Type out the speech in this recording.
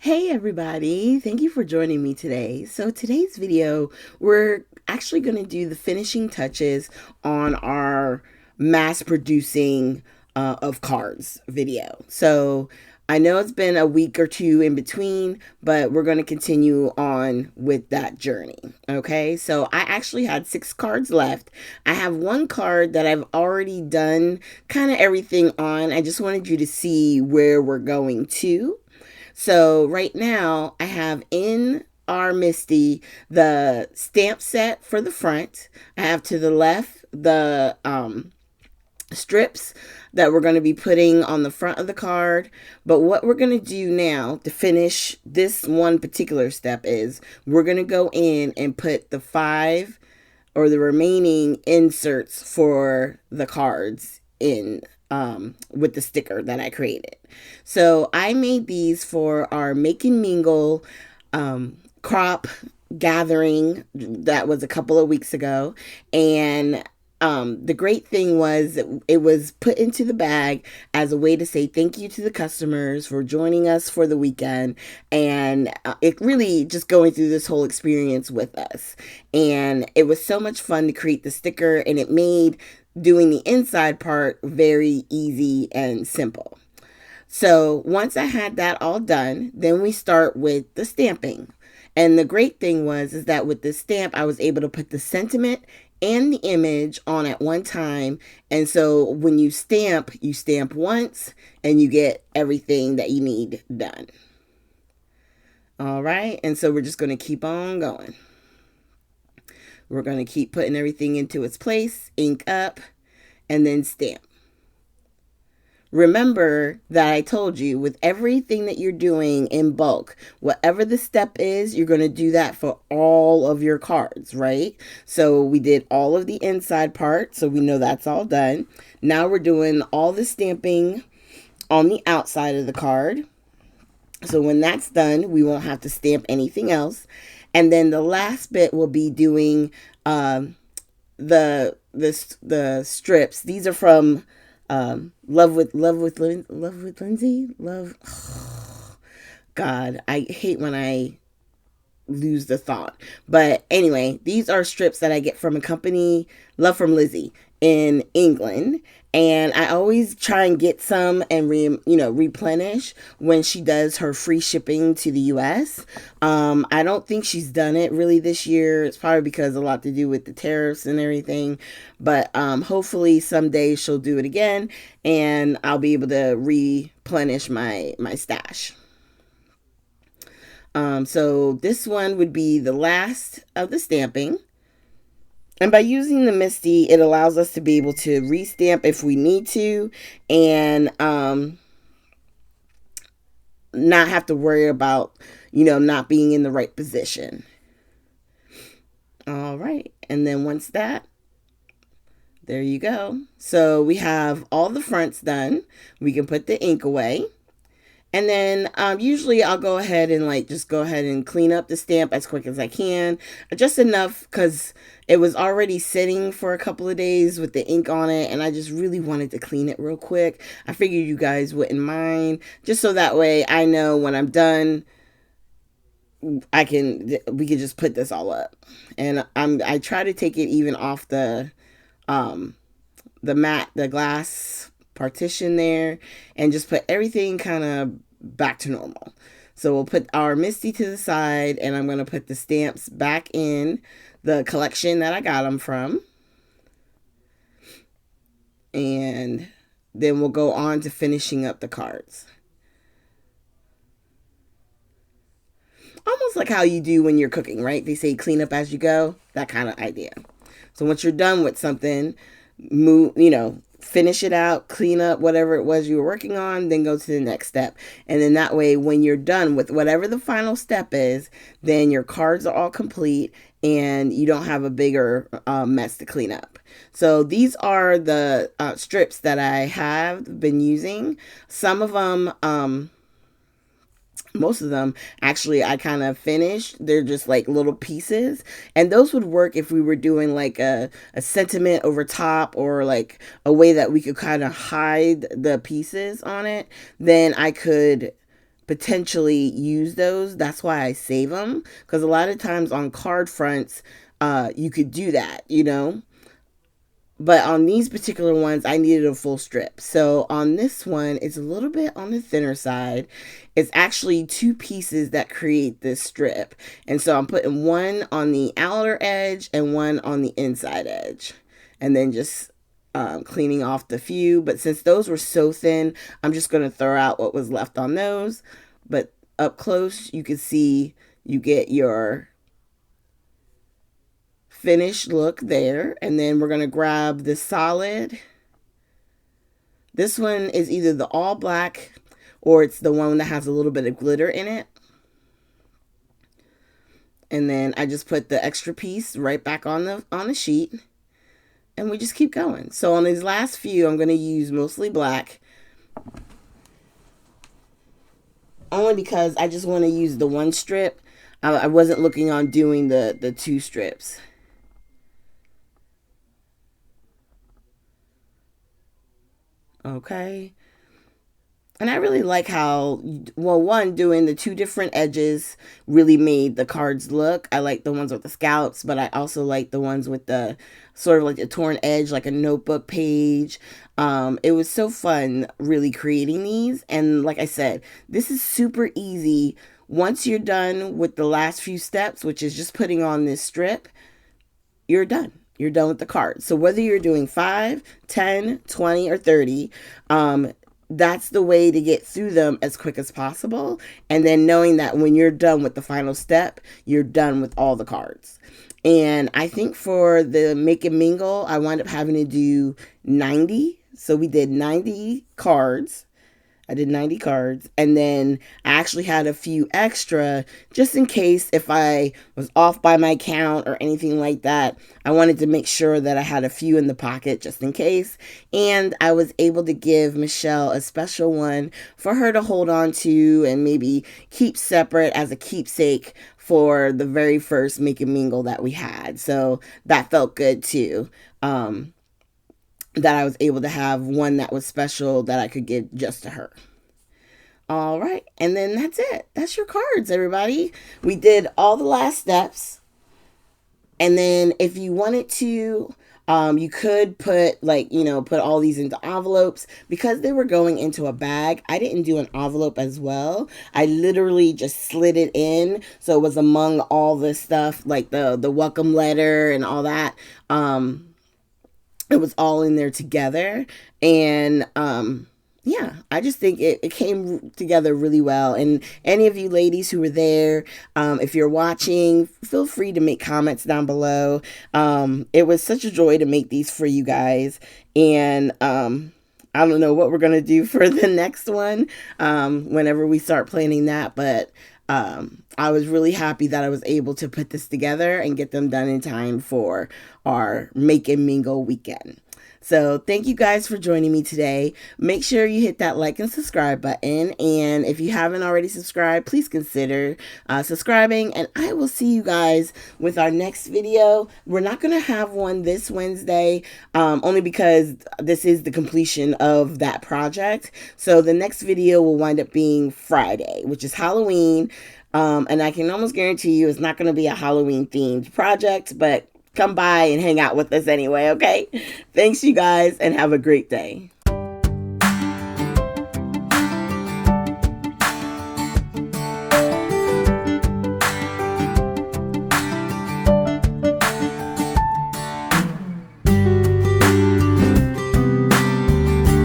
Hey everybody, thank you for joining me today. So today's video, we're actually going to do the finishing touches on our mass producing of cards video. So I know it's been a week or two in between, but we're going to continue on with that journey. Okay, so I actually had 6 cards left. I have one card that I've already done kind of everything on. I just wanted you to see where we're going to. So right now I have in our Misty the stamp set for the front. I have to the left the strips that we're going to be putting on the front of the card. But what we're going to do now to finish this one particular step is we're going to go in and put the 5 or the remaining inserts for the cards in with the sticker that I created. So I made these for our Make and Mingle crop gathering that was a couple of weeks ago. And the great thing was it was put into the bag as a way to say thank you to the customers for joining us for the weekend, and it really just going through this whole experience with us. And it was so much fun to create the sticker, and it made doing the inside part very easy and simple. So once I had that all done, then we start with the stamping. And the great thing was is that with the stamp, I was able to put the sentiment and the image on at one time. And so when you stamp once and you get everything that you need done. All right. And so we're just going to keep on going. We're going to keep putting everything into its place, ink up, and then stamp. Remember that I told you with everything that you're doing in bulk, whatever the step is, you're going to do that for all of your cards, right? So we did all of the inside part, so we know that's all done. Now we're doing all the stamping on the outside of the card. So when that's done, we won't have to stamp anything else. And then the last bit will be doing the strips. These are from Love with Lindsay. Love. God, I hate when I lose the thought. But anyway, these are strips that I get from a company, Love from Lizzie, in England. And I always try and get some and replenish when she does her free shipping to the US. I don't think she's done it really this year. It's probably because a lot to do with the tariffs and everything. But hopefully someday she'll do it again, and I'll be able to replenish my stash. So this one would be the last of the stamping. And by using the Misty, it allows us to be able to restamp if we need to, and not have to worry about, not being in the right position. All right. And then once that, there you go. So we have all the fronts done. We can put the ink away. And then usually I'll go ahead and just go ahead and clean up the stamp as quick as I can. Just enough because it was already sitting for a couple of days with the ink on it, and I just really wanted to clean it real quick. I figured you guys wouldn't mind, just so that way I know when I'm done, we can just put this all up. And I try to take it even off um the glass partition there, and just put everything kind of back to normal. So we'll put our Misty to the side, and I'm going to put the stamps back in the collection that I got them from. And then we'll go on to finishing up the cards. Almost like how you do when you're cooking, right? They say clean up as you go, that kind of idea. So once you're done with something, finish it out, clean up whatever it was you were working on, then go to the next step. And then that way, when you're done with whatever the final step is, then your cards are all complete and you don't have a bigger mess to clean up. So these are the strips that I have been using. Some of them, most of them actually I kind of finished. They're just like little pieces, and those would work if we were doing like a sentiment over top, or like a way that we could kind of hide the pieces on it. Then I could potentially use those. That's why I save them, because a lot of times on card fronts, you could do that, you know. But on these particular ones, I needed a full strip. So on this one, it's a little bit on the thinner side. It's actually two pieces that create this strip. And so I'm putting one on the outer edge and one on the inside edge. And then just cleaning off the few. But since those were so thin, I'm just going to throw out what was left on those. But up close, you can see you get your finished look there. And then we're going to grab the solid. This one is either the all black or it's the one that has a little bit of glitter in it. And then I just put the extra piece right back on the sheet, and we just keep going. So on these last few, I'm going to use mostly black, only because I just want to use the one strip. I wasn't looking on doing the two strips. Okay. And I really like how, well, one, doing the two different edges really made the cards look. I like the ones with the scallops, but I also like the ones with the sort of like the torn edge, like a notebook page. It was so fun really creating these. And like I said, this is super easy. Once you're done with the last few steps, which is just putting on this strip, you're done. You're done with the card. So whether you're doing 5, 10, 20, or 30, that's the way to get through them as quick as possible. And then knowing that when you're done with the final step, you're done with all the cards. And I think for the Make and Mingle, I wound up having to do 90. So we did 90 cards. I did 90 cards, and then I actually had a few extra just in case if I was off by my count or anything like that. I wanted to make sure that I had a few in the pocket just in case. And I was able to give Michelle a special one for her to hold on to and maybe keep separate as a keepsake for the very first Make and Mingle that we had. So that felt good too. That I was able to have one that was special that I could give just to her. All right, and then that's it. That's your cards, everybody. We did all the last steps. And then if you wanted to, you could put put all these into envelopes. Because they were going into a bag, I didn't do an envelope as well. I literally just slid it in. So it was among all this stuff, like the welcome letter and all that. It was all in there together. And yeah, I just think it came together really well. And any of you ladies who were there, if you're watching, feel free to make comments down below. It was such a joy to make these for you guys. And I don't know what we're going to do for the next one whenever we start planning that. But I was really happy that I was able to put this together and get them done in time for our Make and Mingle weekend. So thank you guys for joining me today. Make sure you hit that like and subscribe button. And if you haven't already subscribed, please consider subscribing. And I will see you guys with our next video. We're not going to have one this Wednesday, only because this is the completion of that project. So the next video will wind up being Friday, which is Halloween. And I can almost guarantee you it's not going to be a Halloween themed project, but come by and hang out with us anyway, okay? Thanks, you guys, and have a great day.